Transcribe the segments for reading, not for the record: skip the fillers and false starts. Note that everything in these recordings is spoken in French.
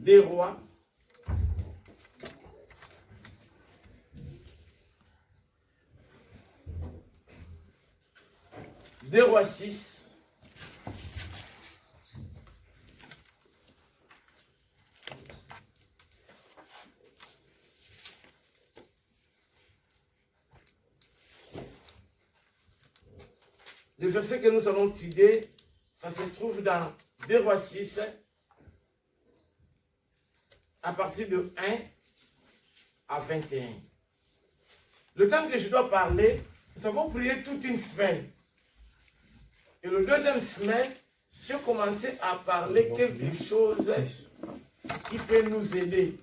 des Rois. Des Rois 6. Le verset que nous allons tirer, ça se trouve dans 2 Rois 6, à partir de 1 à 21. Le temps que je dois parler, nous avons prié toute une semaine. Et le deuxième semaine, j'ai commencé à parler quelque chose qui peut nous aider.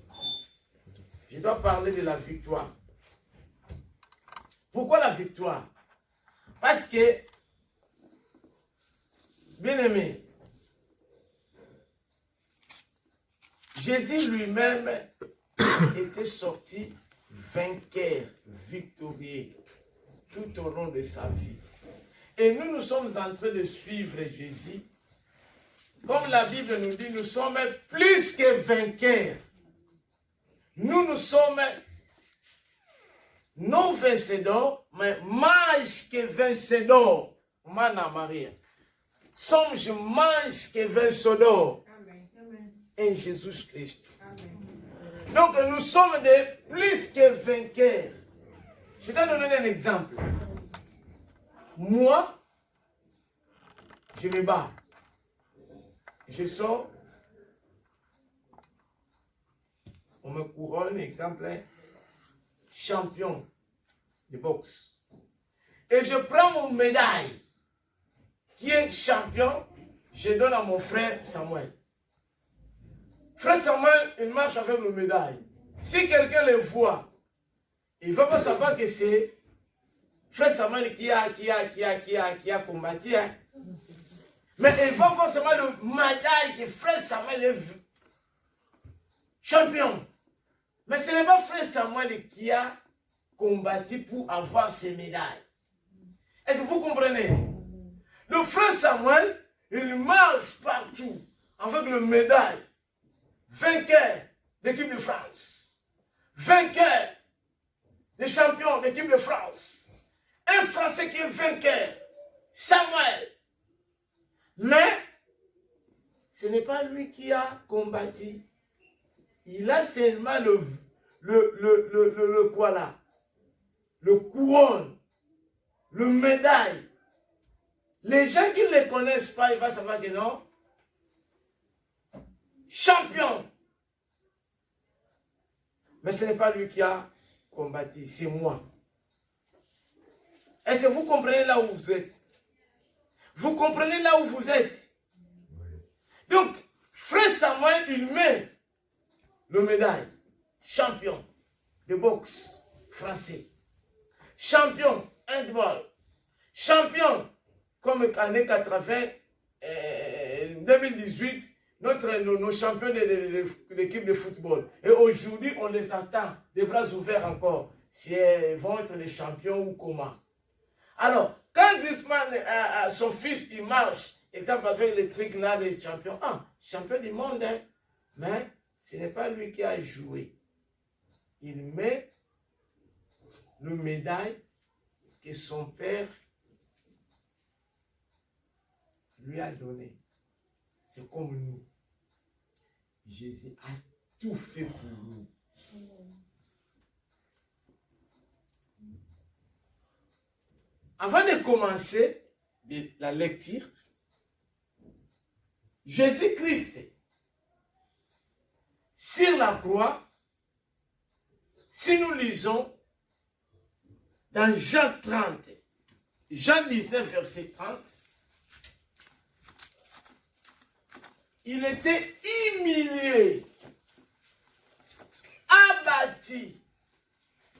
Je dois parler de la victoire. Pourquoi la victoire? Parce que, bien aimé, Jésus lui-même était sorti vainqueur, victorieux, tout au long de sa vie. Et nous, nous sommes en train de suivre Jésus. Comme la Bible nous dit, nous sommes plus que vainqueurs. Nous sommes non vencedors, mais mais que vencedors. Mana Maria. Somos mais que vencedors. En Jésus-Christ. Donc nous sommes de plus que vainqueurs. Je vais donner un exemple. Moi, je me bats. Je sors. On me couronne, exemple, champion de boxe. Et je prends mon médaille, qui est champion, je donne à mon frère Samuel. Frère Samuel, il marche avec le médaille. Si quelqu'un le voit, il ne va pas savoir que c'est Frère Samuel qui a combattu. Hein. Mais il va forcément le médaille que Frère Samuel est champion. Mais ce n'est pas Frère Samuel qui a combattu pour avoir ces médailles. Est-ce que vous comprenez? Le Frère Samuel, il marche partout avec le médaille. Vainqueur d'équipe de France. Vainqueur des champions d'équipe de France. Un Français qui est vainqueur. Samuel. Mais ce n'est pas lui qui a combattu. Il a seulement le quoi là? Le couronne. Le médaille. Les gens qui ne le connaissent pas, ils vont savoir que non. Champion. Mais ce n'est pas lui qui a combattu, c'est moi. Est-ce que vous comprenez là où vous êtes? Vous comprenez là où vous êtes? Donc, Frère Samuel, il met le médaille. Champion de boxe français. Champion handball. Champion comme année 80, 2018. Nos champions de l'équipe de football. Et aujourd'hui, on les attend, les bras ouverts encore, si elles vont être les champions ou comment. Alors, quand Griezmann, son fils, il marche, exemple avec les trucs là, les champions, champion du monde, hein, mais ce n'est pas lui qui a joué. Il met le médaille que son père lui a donné. C'est comme nous. Jésus a tout fait pour nous. Avant de commencer la lecture, Jésus-Christ, sur la croix, si nous lisons dans Jean 30, Jean 19, verset 30, il était humilié, abattu,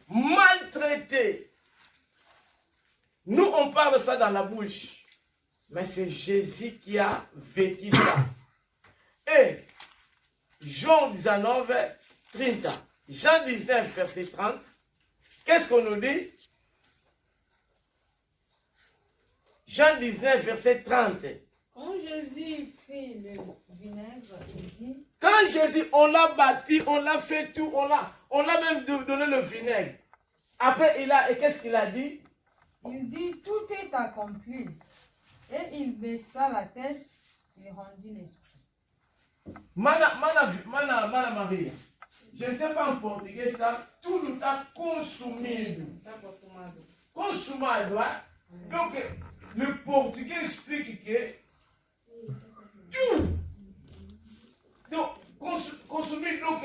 maltraité. Nous, on parle ça dans la bouche, mais c'est Jésus qui a vécu ça. Et Jean 19, 30, Jean 19, verset 30, qu'est-ce qu'on nous dit? Jean 19, verset 30. Quand Jésus prit le vinaigre, il dit, Quand Jésus, on l'a bâti, on l'a fait tout, on l'a même donné le vinaigre. Après, et qu'est-ce qu'il a dit? Il dit, tout est accompli. Et il baissa la tête et rendit l'esprit. Mana Maria. Je ne sais pas en portugais ça. Tout le temps consumido. Consumado. Donc, le portugais explique que tout. Donc, consumé, donc,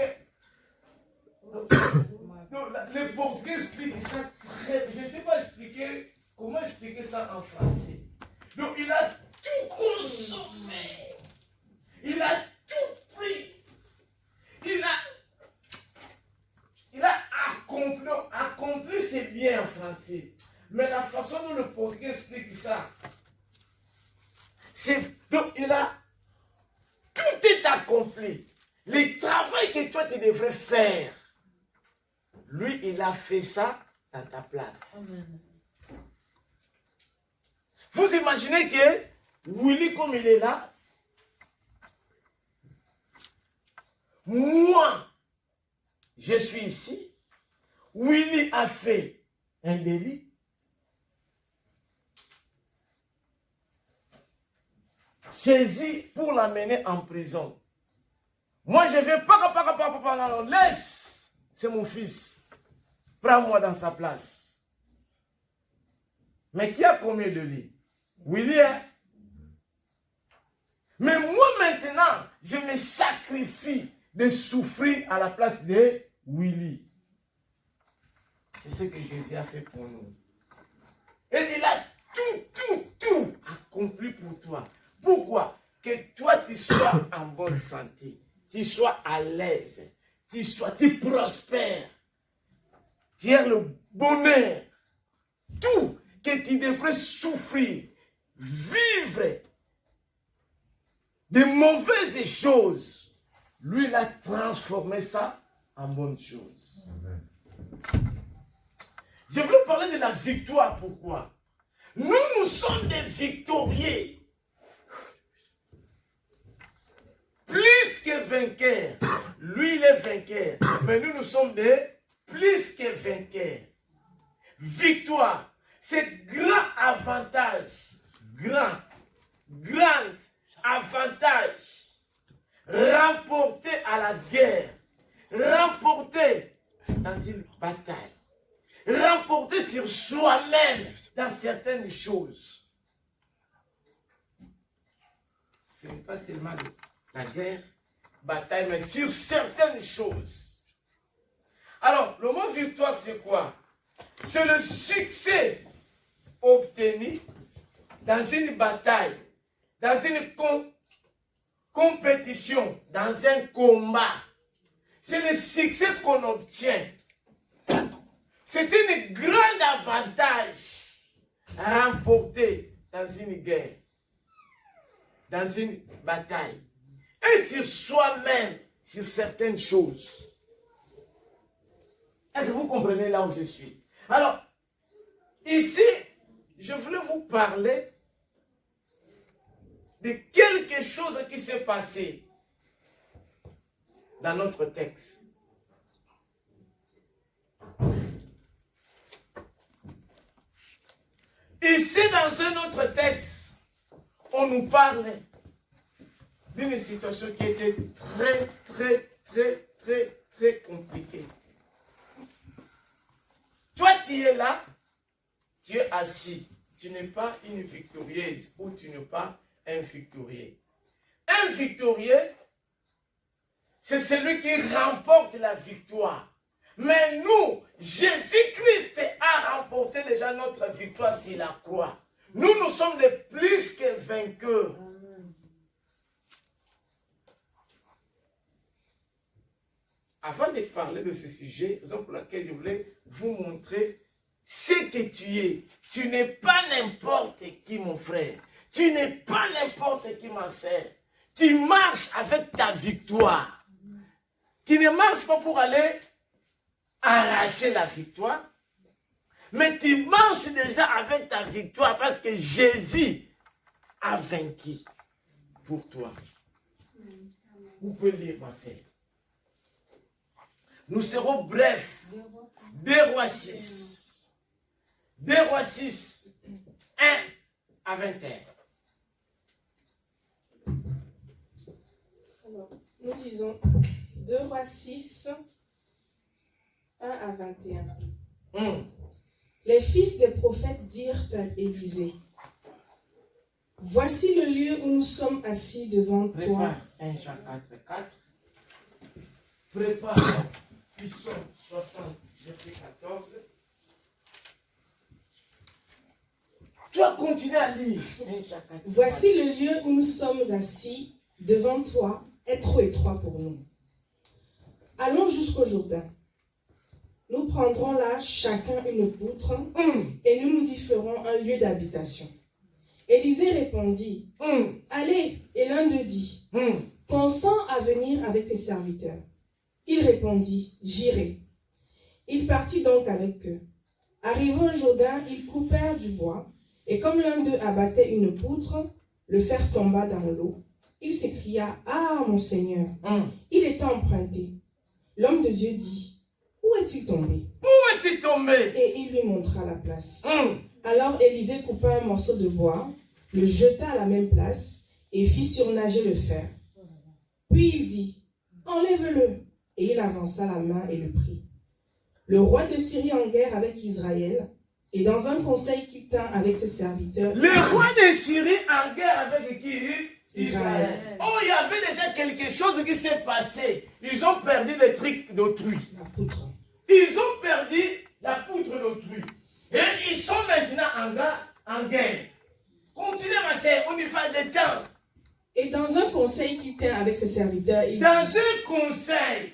le portugais explique ça très bien. Je ne sais pas expliquer comment expliquer ça en français. Donc, il a tout consommé. Il a tout pris. Il a accompli. Accompli, c'est bien en français. Mais la façon dont le portugais explique ça, donc, tout est accompli. Le travail que toi, tu devrais faire, lui, il a fait ça dans ta place. Amen. Vous imaginez que Willy, comme il est là, moi, je suis ici. Willy a fait un délit. Saisi pour l'amener en prison. Moi, je ne vais pas, non, laisse, c'est mon fils. Prends-moi dans sa place. Mais qui a commis de lui? Willy, hein? Mais moi, maintenant, je me sacrifie de souffrir à la place de Willy. C'est ce que Jésus a fait pour nous. Et il a tout accompli pour toi. Pourquoi? Que toi, tu sois en bonne santé, tu sois à l'aise, tu prospères, tu aies le bonheur. Tout que tu devrais souffrir, vivre de mauvaises choses. Lui, il a transformé ça en bonnes choses. Je veux parler de la victoire. Pourquoi? Nous sommes des victorieux. Plus que vainqueurs. Lui, il est vainqueur. Mais nous sommes des plus que vainqueurs. Victoire. C'est grand avantage. Grand avantage. Remporter à la guerre. Remporter dans une bataille. Remporter sur soi-même dans certaines choses. Ce n'est pas seulement la guerre, bataille, mais sur certaines choses. Alors, le mot victoire, c'est quoi? C'est le succès obtenu dans une bataille, dans une compétition, dans un combat. C'est le succès qu'on obtient. C'est un grand avantage remporté dans une guerre, dans une bataille. Et sur soi-même, sur certaines choses. Est-ce que vous comprenez là où je suis? Alors, ici, je voulais vous parler de quelque chose qui s'est passé dans notre texte. Ici, dans un autre texte, on nous parle d'une situation qui était très compliquée. Toi, tu es là, tu es assis. Tu n'es pas une victorieuse ou tu n'es pas un victorieux. Un victorieux, c'est celui qui remporte la victoire. Mais nous, Jésus-Christ a remporté déjà notre victoire sur la croix. Nous sommes des plus que vainqueurs. Avant de parler de ce sujet, raison pour laquelle je voulais vous montrer ce que tu es. Tu n'es pas n'importe qui, mon frère. Tu n'es pas n'importe qui, ma sœur. Tu marches avec ta victoire. Tu ne marches pas pour aller arracher la victoire, mais tu marches déjà avec ta victoire parce que Jésus a vaincu pour toi. Vous pouvez lire, ma sœur. Nous serons brefs. 2 Rois 6. 2 Rois 6, 1 à 21. Alors, nous lisons 2 Rois 6, 1 à 21. Les fils des prophètes dirent à Élisée, voici le lieu où nous sommes assis devant toi. Prépare 1 Jean 4, 4. Prépare Psaume 60, verset 14. Toi, continue à lire. 1 Jean 4, Voici le lieu où nous sommes assis devant toi, est trop étroit pour nous. Allons jusqu'au Jourdain. Nous prendrons là chacun une poutre et nous nous y ferons un lieu d'habitation. Élisée répondit, allez, et l'un d'eux dit, consens à venir avec tes serviteurs. Il répondit, j'irai. Il partit donc avec eux. Arrivés au Jourdain, ils coupèrent du bois, et comme l'un d'eux abattait une poutre, le fer tomba dans l'eau. Il s'écria, ah, mon Seigneur, il était emprunté. L'homme de Dieu dit, où est-il tombé? Où est-il tombé? Et il lui montra la place. Alors Élisée coupa un morceau de bois, le jeta à la même place et fit surnager le fer. Puis il dit, enlève-le. Et il avança la main et le prit. Le roi de Syrie en guerre avec Israël, et dans un conseil qu'il tint avec ses serviteurs. Le roi de Syrie en guerre avec qui? Israël. Oh, il y avait déjà quelque chose qui s'est passé. Ils ont perdu les trucs d'autrui. La poutre. Ils ont perdu la poutre d'autrui. Et ils sont maintenant en guerre. Continuez, ma sœur, on y va des temps. Et dans un conseil qu'il tint avec ses serviteurs, il Dans dit, un conseil,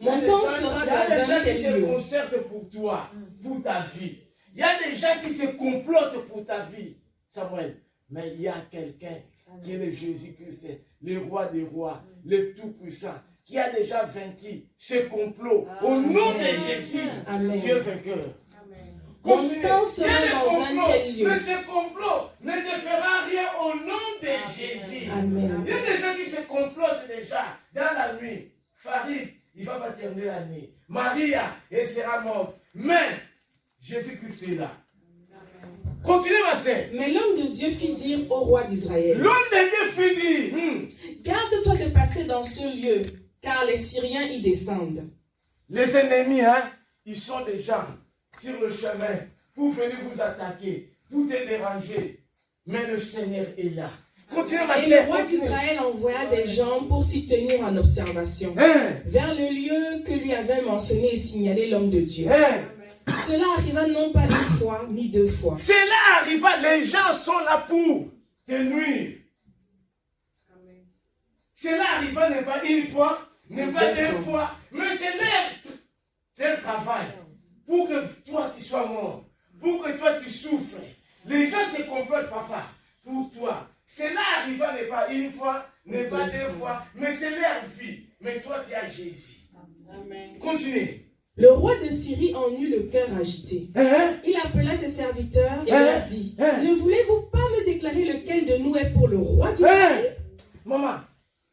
mon temps sera il y a dans des un gens qui tel se lieu. concertent pour toi, pour ta vie. Il y a des gens qui se complotent pour ta vie, Samuel. Mais il y a quelqu'un qui est le Jésus-Christ, le roi des rois, le Tout-Puissant, qui a déjà vaincu ce complot. Au nom de Jésus, Amen. Dieu vainqueur. Mon Continue. temps Il y sera a des dans un complots, tel lieu. mais ce complot ne te fera rien au nom de Jésus. Amen. Il y a des gens qui se complotent déjà dans la nuit. Farid, il ne va pas terminer la nuit. Maria, elle sera morte. Mais Jésus-Christ est là. Continuez, ma sœur. Mais l'homme de Dieu fit dire au roi d'Israël, L'homme de Dieu finit. garde-toi de passer dans ce lieu, car les Syriens y descendent. Les ennemis, hein, ils sont des gens sur le chemin pour venir vous attaquer, pour te déranger. Mais le Seigneur est là. Continuez, ma Et le sœur. roi Continuez. d'Israël envoya des gens pour s'y tenir en observation, Hein, vers le lieu que lui avait mentionné et signalé l'homme de Dieu. hein. Cela arriva non pas une fois, ni deux fois. Cela arriva, les gens sont là pour te nuire. Cela arriva n'est pas une fois, n'est pas deux fois, mais c'est leur travail. Pour que toi tu sois mort, pour que toi tu souffres. Les gens se complotent, papa, pour toi. Cela arriva n'est pas une fois, n'est pas deux fois, mais c'est leur vie. Mais toi tu as Jésus. Continuez. Le roi de Syrie en eut le cœur agité. Hein? Il appela ses serviteurs et Hein? leur dit, Hein? ne voulez-vous pas me déclarer lequel de nous est pour le roi d'Israël? Maman,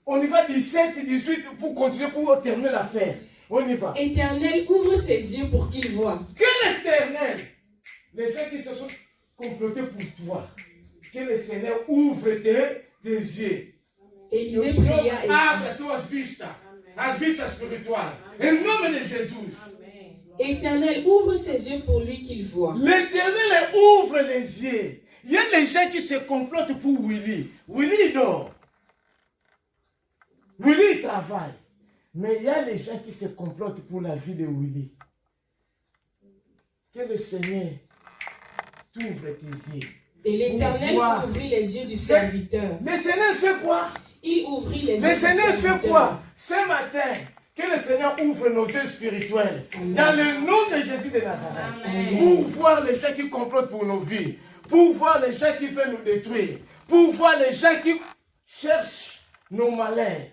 on y va 17, 18 pour continuer, pour terminer l'affaire. On y va. Éternel, ouvre ses yeux pour qu'il voie. Quel éternel? Les gens qui se sont complotés pour toi. Que le Seigneur ouvre tes yeux. Élisée pria et dit, Abre tua vista. A vista spirituelle. Em nome de Jésus. Éternel, ouvre ses yeux pour lui qu'il voie. L'éternel ouvre les yeux. Il y a des gens qui se complotent pour Willy. Willy dort. Willy travaille. Mais il y a des gens qui se complotent pour la vie de Willy. Que le Seigneur t'ouvre tes yeux. Et l'Éternel voir. ouvrit les yeux du serviteur. Le Seigneur fait quoi? Il ouvrit les yeux Le du Seigneur serviteur. fait quoi? Ce matin, que le Seigneur ouvre nos yeux spirituels. Amen. Dans le nom de Jésus de Nazareth. Amen. Pour voir les gens qui complotent pour nos vies. Pour voir les gens qui veulent nous détruire. Pour voir les gens qui cherchent nos malheurs.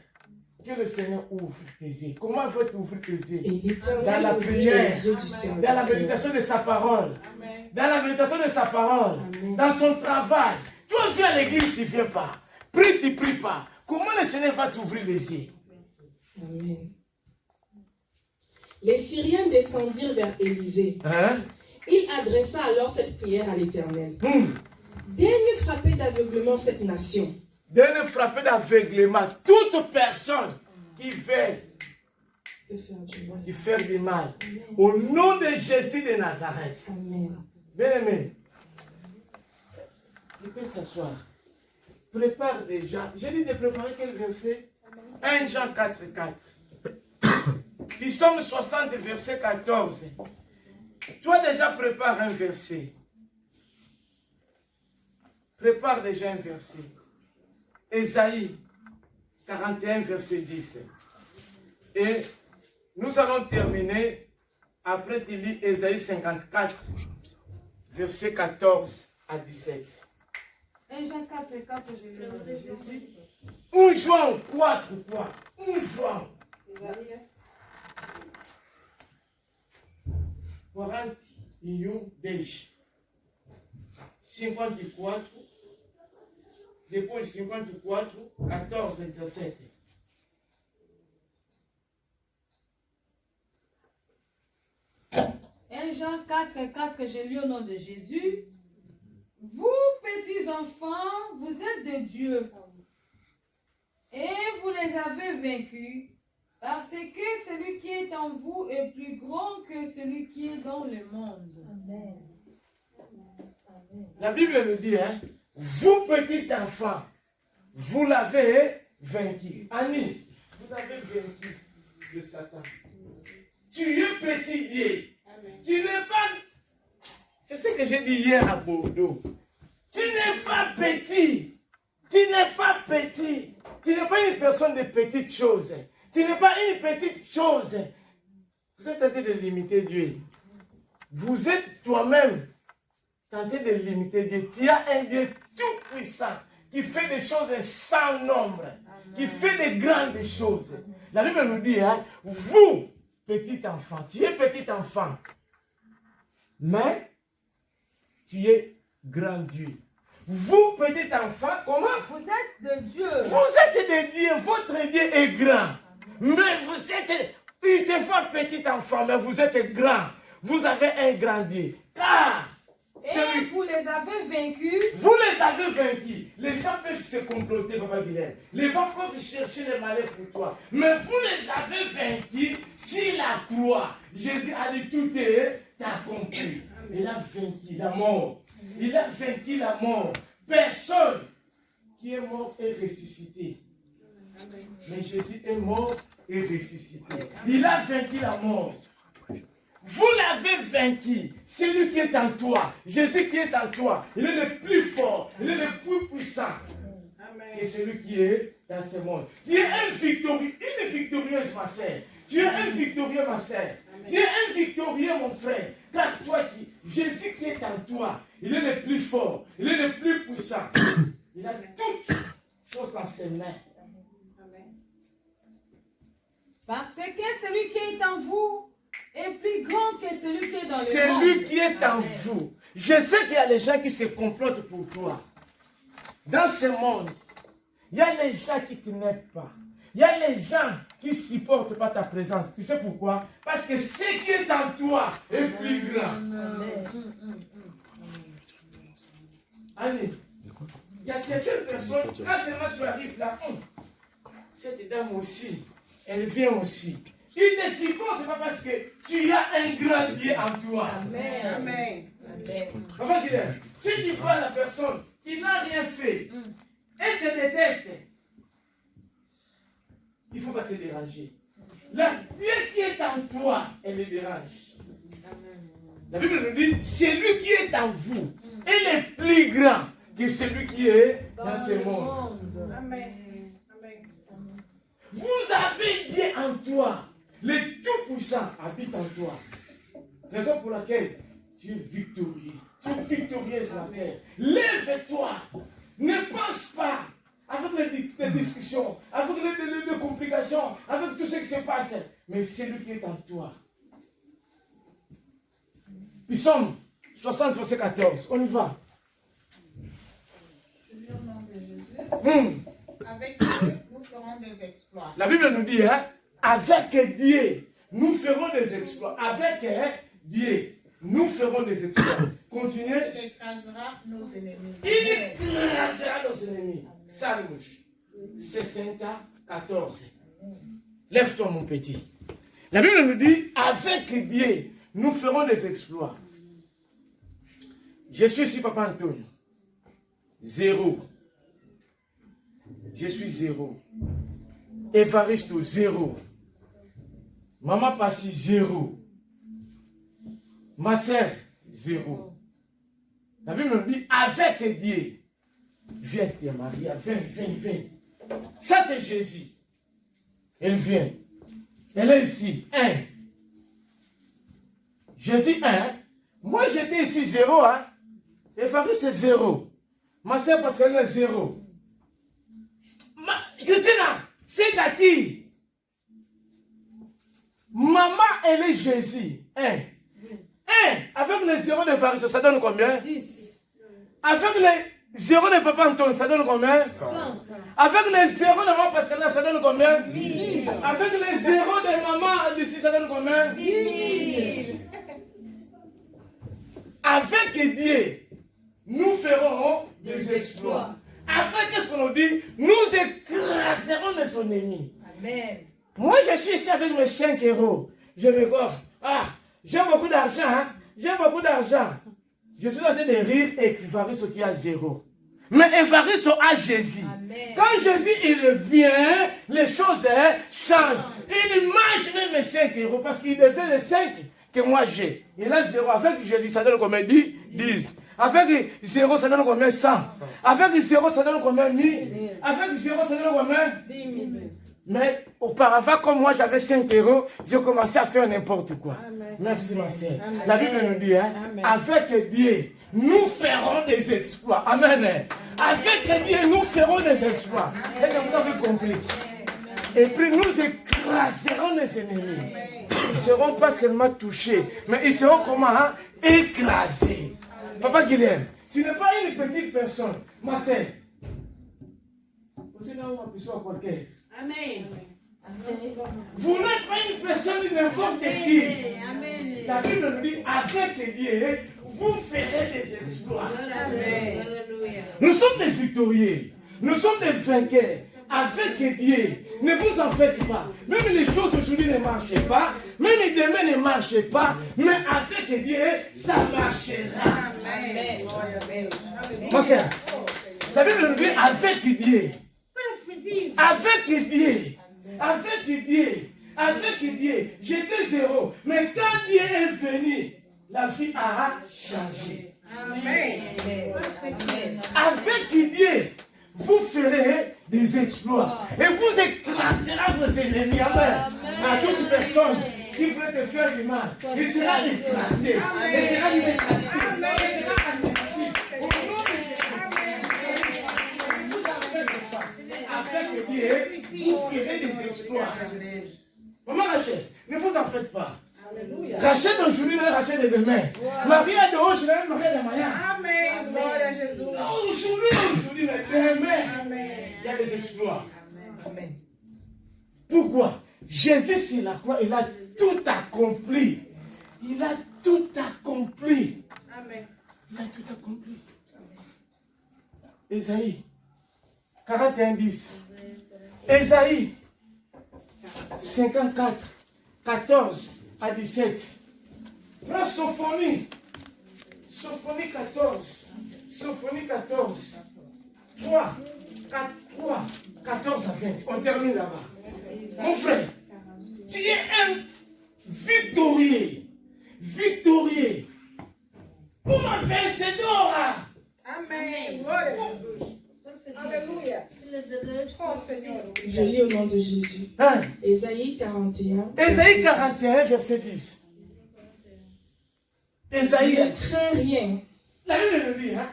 Que le Seigneur ouvre tes yeux. Comment veut-il ouvrir tes yeux? Et Dans l'Éternel la ouvrit prière, les yeux du dans la serviteur. méditation de sa parole. Dans la méditation de sa parole. Amen. Dans son travail. Toi, viens à l'église, tu ne viens pas. Prie, tu ne pries pas. comment le Seigneur va t'ouvrir les yeux? Amen. Les Syriens descendirent vers Élisée. Hein? Il adressa alors cette prière à l'Éternel. Daigne frapper d'aveuglement cette nation. Daigne frapper d'aveuglement toute personne qui veut De faire du mal. te faire du mal. Au nom de Jésus de Nazareth. Amen. Bien-aimé, tu peux s'asseoir. Prépare déjà. J'ai dit de préparer quel verset? 1 Jean 4, 4. Psaume 60, verset 14. Toi déjà prépare un verset. Prépare déjà un verset. Ésaïe 41, verset 10. Et nous allons terminer. Après, tu lis Ésaïe 54, verset 14 à 17. 1 Jean 4, 4, je lis au nom de Jésus. Un João 4, quoi? Un João 41, 54, depois 54, 14 e 17. Jean 4, 4, je lis au nom de Jésus. Vous, petits enfants, vous êtes de Dieu. Et vous les avez vaincus, parce que celui qui est en vous est plus grand que celui qui est dans le monde. Amen. La Bible nous dit, hein, vous petits enfants, vous l'avez vaincu. Annie, vous avez vaincu le Satan. Tu es petit Dieu. Tu n'es pas... C'est ce que j'ai dit hier à Bordeaux. Tu n'es pas petit. Tu n'es pas petit. Tu n'es pas une personne de petites choses. Tu n'es pas une petite chose. Vous êtes tenté de limiter Dieu. Vous êtes toi-même tenté de limiter Dieu. Tu as un Dieu tout puissant qui fait des choses sans nombre, qui fait des grandes choses. La Bible nous dit, hein, vous, petit enfant, tu es petit enfant, mais tu es grand Dieu. Vous, petit enfant, comment? Vous êtes de Dieu. Vous êtes de Dieu, votre Dieu est grand. Mais vous êtes, il te fait petit enfant, mais vous êtes grand. Vous avez un grand Dieu. Car, et vous les avez vaincus. Vous les avez vaincus. Les gens peuvent se comploter, Papa Guilherme. Les gens peuvent chercher le malheur pour toi. Mais vous les avez vaincus sur la croix. Jésus a dit tout est accompli. Il a vaincu la mort. Il a vaincu la mort. Personne qui est mort est ressuscité. Mais Jésus est mort et ressuscité. Il a vaincu la mort. Vous l'avez vaincu. Celui qui est en toi, Jésus qui est en toi, il est le plus fort, il est le plus puissant que celui qui est dans ce monde. Tu es un victorieux, une victorieuse, ma sœur. Tu es un victorieux, ma sœur. Tu es un victorieux, mon frère. Car toi, Jésus qui est en toi, il est le plus fort, il est le plus puissant. Il a toutes choses dans ses mains. Parce que celui qui est en vous est plus grand que celui qui est dans le monde. Celui qui est en vous. Je sais qu'il y a des gens qui se complotent pour toi. Dans ce monde, il y a les gens qui ne t'aiment pas. Il y a les gens qui ne supportent pas ta présence. Tu sais pourquoi? Parce que ce qui est en toi est plus grand. Allez, il y a certaines personnes, quand seulement tu arrives là, cette dame aussi, elle vient aussi. Il ne te supporte pas parce que tu as un grand Dieu en toi. Amen. Amen. Papa Guilherme, si tu vois la personne qui n'a rien fait, elle te déteste, il ne faut pas se déranger. Le Dieu qui est en toi, elle le dérange. La Bible nous dit, celui qui est en vous, il est plus grand que celui qui est dans ce monde. Amen. Vous avez Dieu en toi. Le Tout-Puissant habite en toi. Raison pour laquelle tu es victorieux. Tu es victorieuse, ma sœur. Lève-toi. Ne pense pas avec les discussions, avec les complications, avec tout ce qui se passe. Mais c'est lui qui est en toi. Psaume 60, verset 14. On y va. Je lis au nom de Jésus. Avec Dieu, nous ferons des exploits. La Bible nous dit, hein, avec Dieu, nous ferons des exploits. Avec Dieu, nous ferons des exploits. Continuez. Il écrasera nos ennemis. Il écrasera nos ennemis. Salmouche. 14. Lève-toi, mon petit. La Bible nous dit, avec Dieu, nous ferons des exploits. Je suis ici, Papa Antonio. 0. Je suis 0. Évaristo, 0. Maman Passi, 0. Ma sœur, 0. La Bible nous dit, avec Dieu, viens, tia Maria, viens. Ça, c'est Jésus. Elle vient. Elle est ici, 1. Jésus, 1. Moi, j'étais ici, 0. Hein? Évariste, c'est 0. Ma sœur, parce qu'elle est 0. Christina, c'est à qui? Maman, elle est Jésus. 1. Avec les 0 de Variste, ça donne combien? 10. Avec les 0 de Papa Anton, ça donne combien? 100. Avec les 0 de Maman Pascal, ça donne combien? 1000. Avec les 0 de Maman d'ici, ça donne combien? 10 000. Avec Dieu, nous ferons des exploits. Après, qu'est-ce qu'on nous dit? Nous écraserons nos ennemis. Amen. Moi, je suis ici avec mes 5 euros. Je me gorge. Ah, j'ai beaucoup d'argent. Hein? J'ai beaucoup d'argent. Je suis en train de rire et Évaristo qui a 0. Mais Évaristo a Jésus. Amen. Quand Jésus il vient, les choses changent. Il mange même mes 5 euros parce qu'il devait les 5 que moi j'ai. Il a 0. Avec Jésus, ça donne combien? 10. Avec 0, ça donne combien? 100. Avec 0, ça donne combien? 1000. Avec 0, ça donne combien? 10 000. Mais auparavant, comme moi j'avais 5 euros, j'ai commencé à faire n'importe quoi. Amen. Merci ma sœur. Amen. La Bible nous dit, hein, avec Dieu, nous ferons des exploits. Amen. Avec Dieu, nous ferons des exploits. Est-ce que vous avez compris? Et puis nous écraserons les ennemis. Ils ne seront pas seulement touchés, mais ils seront comment? Hein? Écrasés. Papa Guilhem, tu n'es pas une petite personne. Ma sœur. Vous êtes là où on peut se voir. Amen. Vous n'êtes pas une personne n'importe qui. La Bible nous dit, avec Dieu, vous ferez des exploits. Amen. Nous sommes des victorieux. Nous sommes des vainqueurs. Avec Dieu, ne vous en faites pas. Même les choses aujourd'hui ne marchent pas. Même demain ne marchent pas. Mais avec Dieu, ça marchera. Amen. Mon sœur, la Bible nous dit, avec Dieu. Avec Dieu. Avec Dieu. Avec Dieu. J'étais 0. Mais quand Dieu est venu, la vie a changé. Amen. Avec Dieu, vous ferez des exploits. Et vous écraserez vos ennemis. Amen. À toute personne qui veut te faire du mal, il sera écrasé. Il sera écrasé. Il sera anéanti. Au nom de Jésus. Ne vous en faites pas. Avec Dieu, vous ferez des exploits. Maman Rachel, ne vous en faites pas. Rachel d'aujourd'hui n'est Rachel de demain. Maria de aujourd'hui n'est Maria de demain. Amen. Gloire à Jésus. Aujourd'hui, mais demain, il y a des exploits. Amen. Pourquoi? Jésus sur la croix, il a tout accompli. Il a tout accompli. Amen. Il a tout accompli. Ésaïe 41:10. Ésaïe 54, 14 à 17. La Sophonie. Sophonie 14. Sophonie 14. 3, 14 à 20. On termine là-bas. Mon frère, tu es un victorieux. Victorieux. Vous m'avez fait ce d'or là. Amen. Gloire à Jésus. Alléluia. Oh Seigneur. Je lis au nom de Jésus. Hein? Ésaïe 41. Ésaïe 41, verset 10. Ésaïe. Ne crains rien. La Bible nous dit, hein?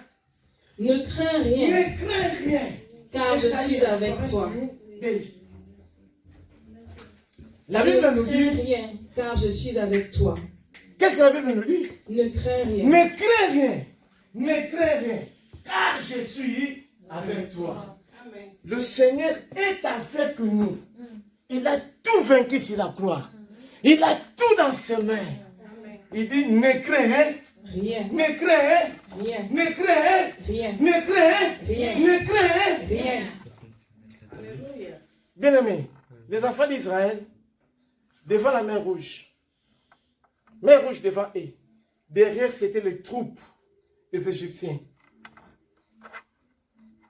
Ne crains rien, Ne crains rien. car je suis avec toi. La Bible Ne nous crains dit. rien, car je suis avec toi. Qu'est-ce que la Bible nous dit? Ne crains rien. Ne crains rien. Ne crains rien. Car je suis avec toi. Le Seigneur est avec nous. Il a tout vaincu sur la croix. Il a tout dans ses mains. Il dit, ne crains Rien. ne crains Rien. ne crains Rien. ne crains Rien. ne crains. Rien. Alléluia. Bien-aimés, les enfants d'Israël, devant la mer Rouge devant eux. Derrière, c'était les troupes des Égyptiens.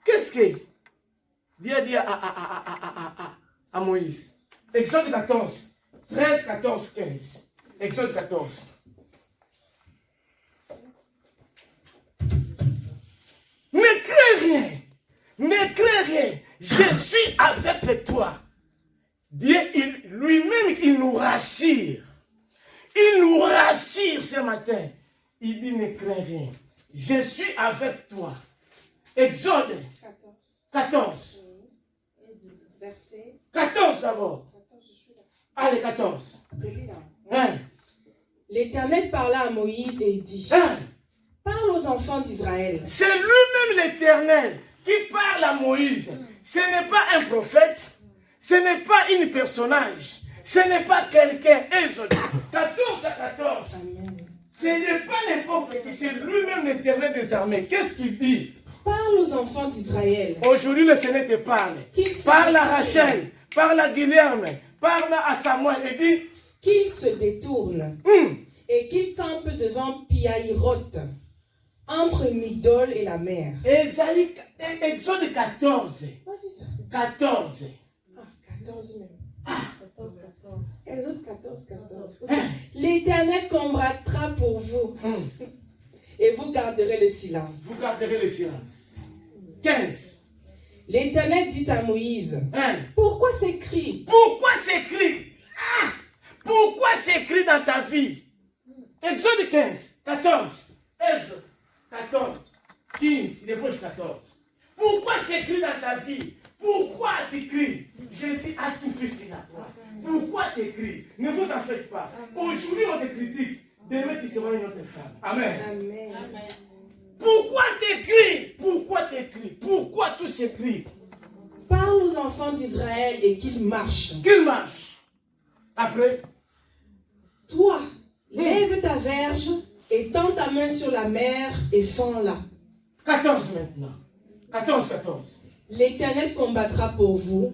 Qu'est-ce que Dieu a dit à Moïse? Exode 14, 13, 14, 15. Exode 14. Ne crains rien. Ne crains rien. Je suis avec toi. Dieu lui-même, il nous rassure. Il nous rassure ce matin. Il dit, ne crains rien. Je suis avec toi. Exode 14. Verset 14 d'abord. 14, je suis là. Allez, 14. Je lis là. Hein? L'Éternel parla à Moïse et dit, Hein? parle aux enfants d'Israël. C'est lui-même l'Éternel qui parle à Moïse. Ce n'est pas un prophète. Ce n'est pas un personnage. Ce n'est pas quelqu'un. Exode 14 à 14. Amen. Ce n'est pas n'importe qui. C'est lui-même l'Éternel des armées. Qu'est-ce qu'il dit? Parle aux enfants d'Israël. Aujourd'hui, le Seigneur te parle. Parle à Rachel. Parle à Guilherme. Parle à Samuel. Et dit, Qu'ils se détournent et qu'ils campent devant Piahiroth, entre Migdol et la mer. Exode 14. Vas-y, ça fait 14. Ah, 14 même. Exode 14, 14. L'Éternel combattra pour vous et vous garderez le silence. Vous garderez le silence. 15. L'Éternel dit à Moïse, Hein? pourquoi ces cris? Pourquoi ces cris? Ah! Pourquoi ces cris dans ta vie? Exode 15, 14. Exode 14, 15, il dépose 14. Pourquoi ces cris dans ta vie? Pourquoi tu cries? Jésus a tout fait sur la croix. Pourquoi tu cries? Ne vous en faites pas. Aujourd'hui, on te critique. Demain, tu seras une autre femme. Amen. Amen. Pourquoi tu cries? Pourquoi tu cries? Pourquoi tous ces cris? Parle aux enfants d'Israël et qu'ils marchent. Qu'ils marchent. Après, Toi, lève ta verge et tends ta main sur la mer et fends-la. 14 maintenant. 14, 14. L'Éternel combattra pour vous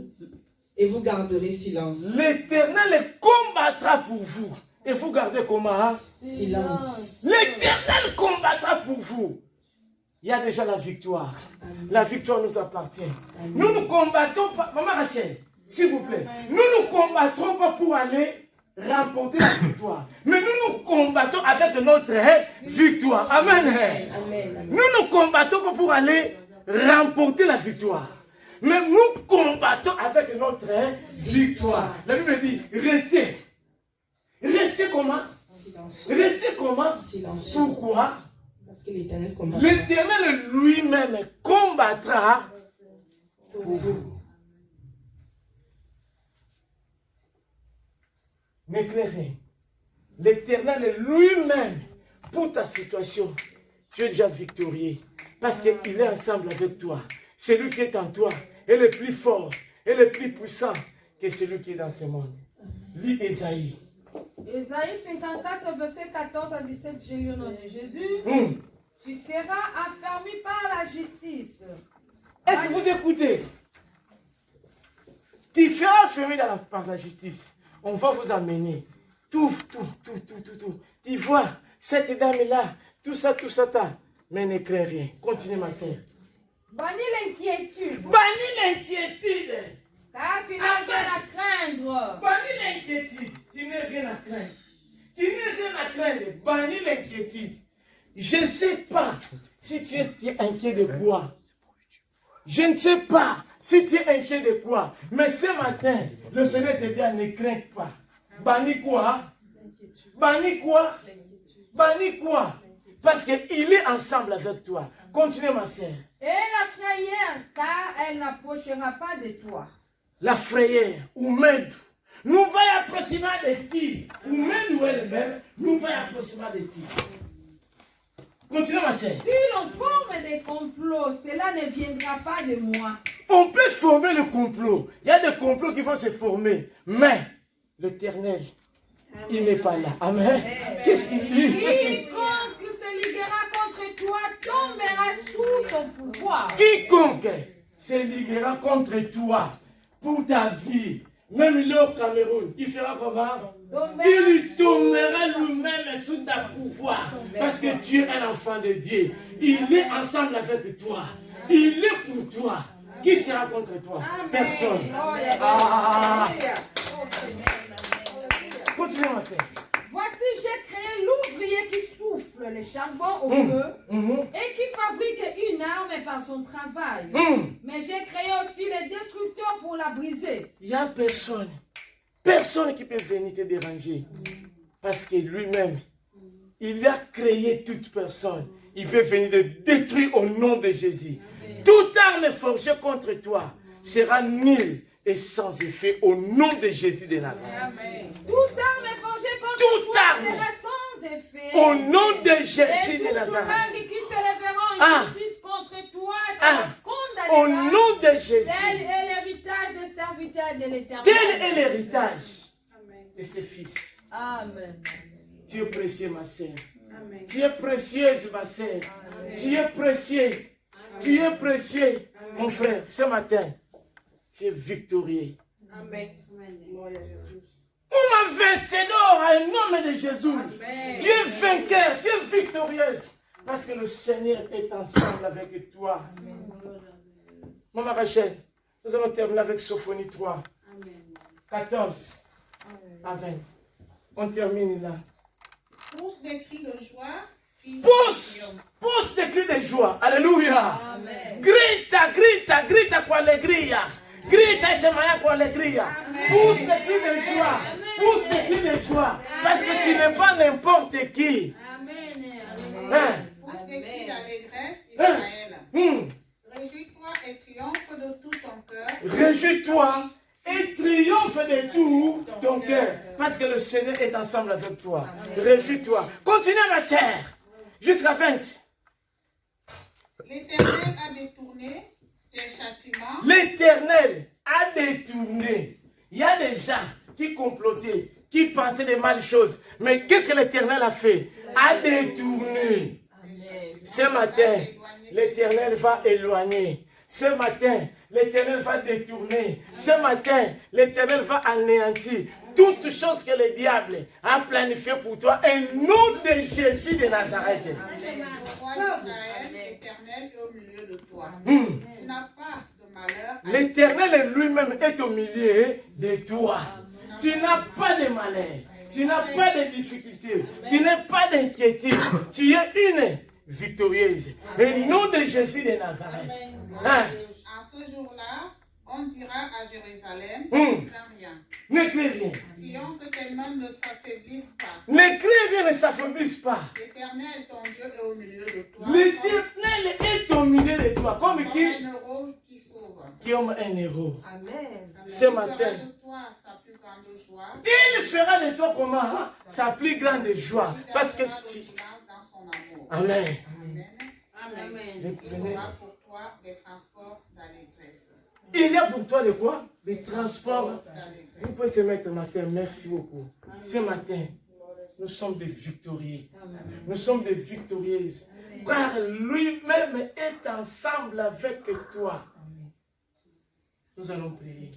et vous garderez silence. L'Éternel combattra pour vous. Et vous gardez comment? Hein? Silence. L'Éternel combattra pour vous. Il y a déjà la victoire. Amen. La victoire nous appartient. Amen. Nous ne combattons pas. Maman Rachel, s'il vous plaît. Nous ne combattons pas pour aller remporter la victoire. Mais nous nous combattons avec notre victoire. Amen. Amen. Amen. Nous ne combattons pas pour aller remporter la victoire. Mais nous combattons avec notre victoire. La Bible dit, restez. Restez comment? Silencieux. Restez comment? Silencieux. Pourquoi? Parce que l'Éternel combattra L'Éternel lui-même combattra pour vous. N'éclairez. L'Éternel lui-même, pour ta situation, tu es déjà victorieux. Parce qu'il est ensemble avec toi. Celui qui est en toi est le plus fort et le plus puissant que celui qui est dans ce monde. Lis Ésaïe. Ésaïe 54, verset 14 à 17, j'ai lu au nom de Jésus. Tu seras affermi par la justice. Est-ce que vous écoutez? Tu feras affermi par la justice. On va vous amener. Tout. Tu vois, cette dame-là, tout ça, mais ne crains rien. Continue, ma sœur. Bannis l'inquiétude, Bannis l'inquiétude. car tu n'as rien à craindre. Bannis l'inquiétude. Tu n'as rien à craindre. Tu n'as rien à craindre. Bannis l'inquiétude. Je ne sais pas si tu es inquiet de quoi. Je ne sais pas si tu es inquiet de quoi. Mais ce matin, le Seigneur te dit, ne crains pas. Bannis quoi? Bannis quoi? Bannis quoi? Parce qu'il est ensemble avec toi. Continue, ma sœur. Et la frayeur, car elle n'approchera pas de toi. La frayeur, ou même, nous va approximer de ti. Ou même ou elle-même, nous va approximer de ti. Continue, ma sœur. Si l'on forme des complots, cela ne viendra pas de moi. On peut former le complot. Il y a des complots qui vont se former. Mais l'Éternel, il n'est pas là. Amen. Qu'est-ce qu'il dit? Quiconque se liguera contre toi tombera sous ton pouvoir. Quiconque se liguera contre toi pour ta vie, même il est au Cameroun, il fera comment? Il tombera lui-même sous ta pouvoir. Parce que tu es un enfant de Dieu. Il est ensemble avec toi. Il est pour toi. Qui sera contre toi? Personne. Ah. Continuez, ma sœur. Voici, j'ai créé l'ouvrier qui souffle le charbon au feu et qui fabrique une arme par son travail. Mais j'ai créé aussi le destructeur pour la briser. Il n'y a personne. Personne qui peut venir te déranger. Parce que lui-même, il a créé toute personne. Il peut venir te détruire au nom de Jésus. Toute arme forgée contre toi sera nulle et sans effet au nom de Jésus de Nazareth. Toute arme forgée contre Toute toi arme. sera sans effet. Au nom de Et Jésus de toute Nazareth. langue qui se lèvera en Ah. justice contre toi Ah. sera Au condamnée. nom de Jésus. Tel est l'héritage des serviteurs de l'Éternel. Tel est l'héritage de ses fils. Amen. Tu es précieux, ma sœur. Amen. Tu es précieuse, ma sœur. Tu es précieux. Tu es précieux. Mon frère, ce matin, tu es victorieux. Amen. Gloire à Jésus. Un vencedor à un nom de Jésus. Amen. Tu es vainqueur, tu es victorieuse. Parce que le Seigneur est ensemble avec toi. Maman Rachel, nous allons terminer avec Sophonie 3, Amen. 14 à 20. On termine là. Pousse des cris de joie. fils de Pousse! Sion. Pousse des cris de joie. Alléluia. Amen. Grita, grita, grita con alegria. Grita ese mañana con alegria. Pousse des cris de joie. Pousse des cris de joie. Parce que tu n'es pas n'importe qui. Hein? Pousse des cris d'allégresse, Israël. Réjouis-toi et triomphe de tout ton cœur. Réjouis-toi et triomphe de tout ton cœur. Parce que le Seigneur est ensemble avec toi. Réjouis-toi. Continue, ma sœur. Jusqu'à 20. L'Éternel a détourné tes châtiments. L'Éternel a détourné. Il y a des gens qui complotaient, qui pensaient des mal choses. Mais qu'est-ce que l'Éternel a fait? A détourné. Ce matin, l'Éternel va éloigner. Ce matin, l'Éternel va détourner. Ce matin, l'Éternel va anéantir toutes choses que le diable a planifiées pour toi. Au nom de Jésus de Nazareth. Le roi d'Israël, l'Éternel est au milieu de toi. Tu n'as pas de malheur. L'Éternel lui-même est au milieu de toi. Tu n'as pas de malheur. Tu n'as pas de difficultés. Tu n'as pas d'inquiétude. Tu es une victorieuse. Au nom de Jésus de Nazareth. Hein? En ce jour-là, on dira à Jérusalem, Hmm. ne crains rien. Ne crie rien. Sion, que tes mains ne s'affaiblissent pas. Ne crie rien, ne s'affaiblisse pas. L'Éternel, ton Dieu, est au milieu de toi. L'Éternel est au milieu de toi. Comme Comme qui? un héros qui sauve. Comme un héros. Amen. Ce Il matin. fera de toi sa plus grande joie. Il fera de toi comment? Hein? Sa plus grande joie. Il Parce que gardera le tu... silence dans son amour. Amen. Amen. Le Il premier- aura pour toi des transports d'allégresse. Il y a pour toi de quoi? Des transports. D'allégresse. Vous pouvez se mettre, ma sœur. Merci beaucoup. Ce matin, nous sommes des victorieux. Nous sommes des victorieuses. Car lui-même est ensemble avec toi. Nous allons prier.